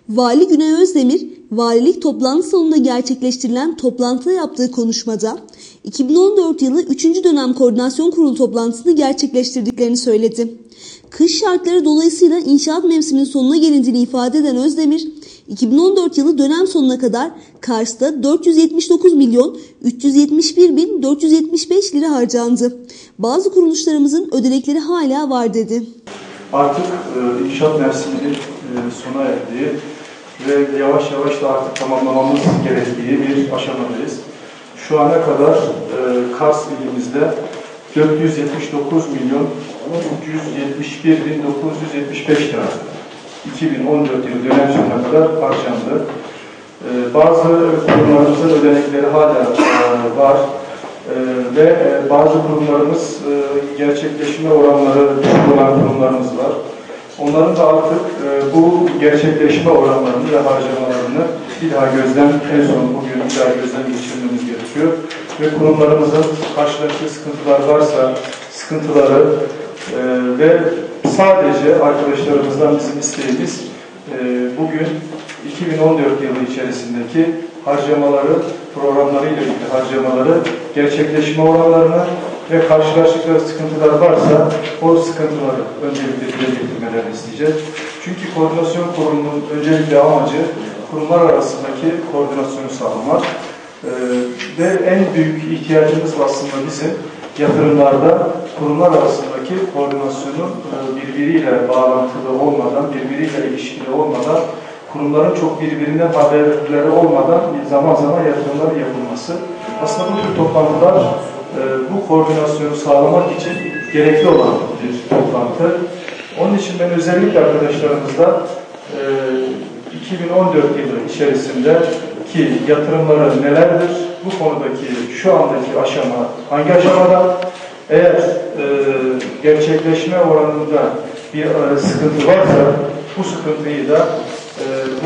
Vali Güney Özdemir, valilik toplantı salonunda gerçekleştirilen toplantıda yaptığı konuşmada 2014 yılı 3. dönem koordinasyon kurulu toplantısını gerçekleştirdiklerini söyledi. Kış şartları dolayısıyla inşaat mevsiminin sonuna gelindiğini ifade eden Özdemir, 2014 yılı dönem sonuna kadar Kars'ta 479 milyon 371 bin 475 lira harcandı. Bazı kuruluşlarımızın ödenekleri hala var dedi. Artık inşaat mevsiminin sona erdiği ve yavaş yavaş da artık tamamlamamız gerektiği bir aşamadayız. Şu ana kadar Kars ilimizde 479 milyon 371 bin 975 lira 2014 yılı dönem sonuna kadar harcandı. Bazı kurumlarımızın ödenekleri hala var ve bazı kurumlarımız gerçekleşme oranları düşük olan kurumlarımız var. Onların da artık bu gerçekleşme oranlarını ve harcamalarını bir daha en son bugün bir daha gözden geçirmemiz gerekiyor. Ve kurumlarımızın karşılaştığı sıkıntılar varsa sıkıntıları ve sadece arkadaşlarımızdan bizim isteğimiz bugün 2014 yılı içerisindeki harcamaları, programlarıyla ilgili harcamaları, gerçekleşme oranlarını ve karşılaştıkları sıkıntılar varsa o sıkıntıları öncelikle dile getirmelerini isteyeceğiz. Çünkü koordinasyon kurulunun öncelikli amacı kurumlar arasındaki koordinasyonu sağlamak ve en büyük ihtiyacımız aslında bizim yatırımlarda kurumlar arasındaki koordinasyonun birbiriyle bağlantılı olmadan, birbiriyle ilişkili olmadan, kurumların çok birbirinden haberleri olmadan zaman zaman yatırımların yapılması. Aslında bu tür toplantılar bu koordinasyonu sağlamak için gerekli olan bir toplantı. Onun için ben özellikle arkadaşlarımızla 2014 yılı içerisindeki yatırımları nelerdir, bu konudaki şu andaki aşama hangi aşamada, eğer gerçekleşme oranında bir sıkıntı varsa bu sıkıntıyı da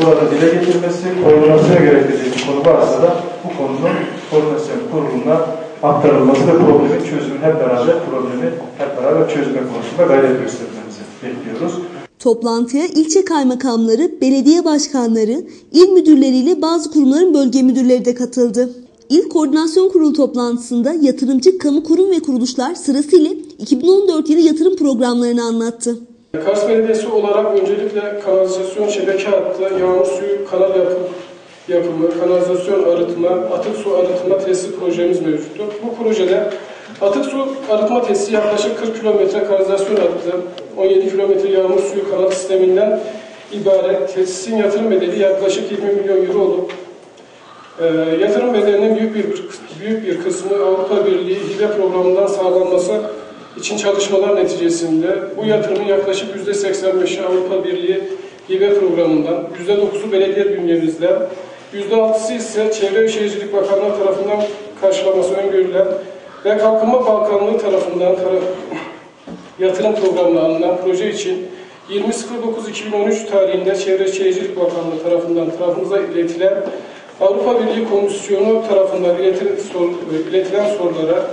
burada dile getirmesi, koordinasyona gerektirecek bir konu varsa da bu konunun koordinasyon kuruluna aktarılması ve problemi hep beraber çözme konusunda gayret göstermemizi bekliyoruz. Toplantıya ilçe kaymakamları, belediye başkanları, il müdürleriyle bazı kurumların bölge müdürleri de katıldı. İl Koordinasyon Kurulu toplantısında yatırımcı kamu kurum ve kuruluşlar sırasıyla 2014 yılı yatırım programlarını anlattı. Kars Belediyesi olarak öncelikle kanalizasyon şebeke hattı, yağmur suyu kanal yapımı, kanalizasyon arıtma, atık su arıtma tesisi projemiz mevcuttur. Bu projede atık su arıtma tesisi yaklaşık 40 kilometre kanalizasyon hattı, 17 kilometre yağmur suyu kanal sisteminden ibaret. Tesisin yatırım bedeli yaklaşık 20 milyon euro olup, yatırım bedelinin büyük bir kısmı Avrupa Birliği hibe programından sağlanması için çalışmalar neticesinde bu yatırımın yaklaşık %85'i Avrupa Birliği hibe programından, %9'u belediye bünyemizde, %6'sı ise Çevre ve Şehircilik Bakanlığı tarafından karşılaması öngörülen ve Kalkınma Bakanlığı tarafından yatırım programına alınan proje için 20.09.2013 tarihinde Çevre ve Şehircilik Bakanlığı tarafımıza iletilen Avrupa Birliği Komisyonu tarafından iletilen sorulara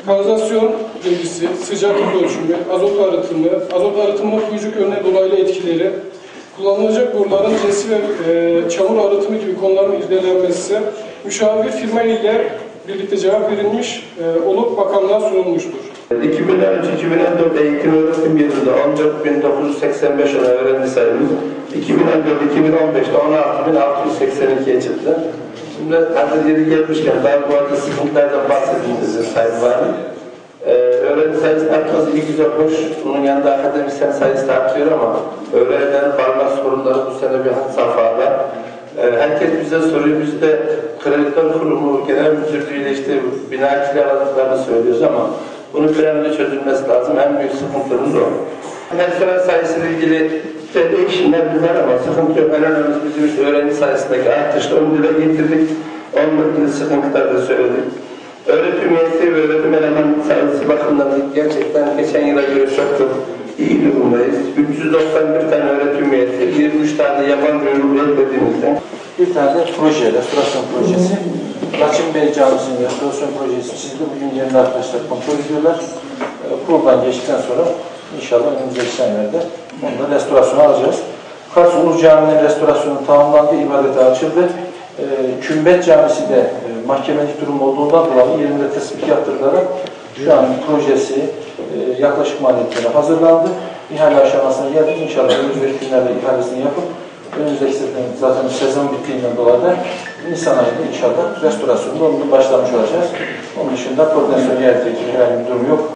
kanalizasyon bilgisi, sıcaklık ölçümü, azot arıtımının kuyucuk önüne dolaylı etkileri, kullanılacak boruların cinsi ve çamur arıtımı gibi konuların irdelenmesi müşavir firma ile birlikte cevap verilmiş olup bakanlığa sunulmuştur. 2013-2014 eğitim öğretim yılında 14.985 olan öğrenci sayımız 2014-2015'te 16.682'ye çıktı. Şimdi hazır yeri gelmişken ben bu arada sıkıntılardan bahsedeyim size Sayın Valim. Öğrenci sayısı artması iyi güzel hoş. Bunun yanında akademisyen sayısı da artıyor ama öğrencilerin barınak sorunları bu sene bir had safhada. Herkes bize soruyor, biz de Kreditor Kurumu Genel Müdürlüğü'yle işte bina kiraladıklarını söylüyoruz ama bunun bir an önce çözülmesi lazım. En büyük sıkıntımız o. Personel sayısıyla ilgili değişimler var ama sıkıntı yok. En önemlisi bizim işte öğrenci sayısındaki artışla onu dile getirdik. Onunla ilgili sıkıntılar da söyledik. Öğretim üyesi ve öğretim eleman sayısı bakımından gerçekten geçen yıla göre çok iyi durumdayız. 391 tane öğretim üyesi, 23 tane yaban gönüllü beklediğimizde. Bir tane proje, restorasyon projesi. Laçin Bey Camisi'nin restorasyon projesi çizildi. Bugün yerinde arkadaşlar kontrol ediyorlar. Program geçtikten sonra inşallah önümüzdeki senelerde onu da restorasyona alacağız. Kars Ulu Camii'nin restorasyonu tamamlandı, ibadete açıldı. Kümbet Camisi de mahkemelik durum olduğundan dolayı yerinde tespit yaptırılarak şu an projesi yaklaşık maliyetleri hazırlandı. İhale aşamasına geldik. İnşallah önümüzdeki günlerde ihalesini yapıp önümüzdeki zaten sezon bittiğinden dolayı da Nisan ayında inşallah restorasyonda başlamış olacağız. Onun dışında koordinasyon yerde herhangi bir durum yok.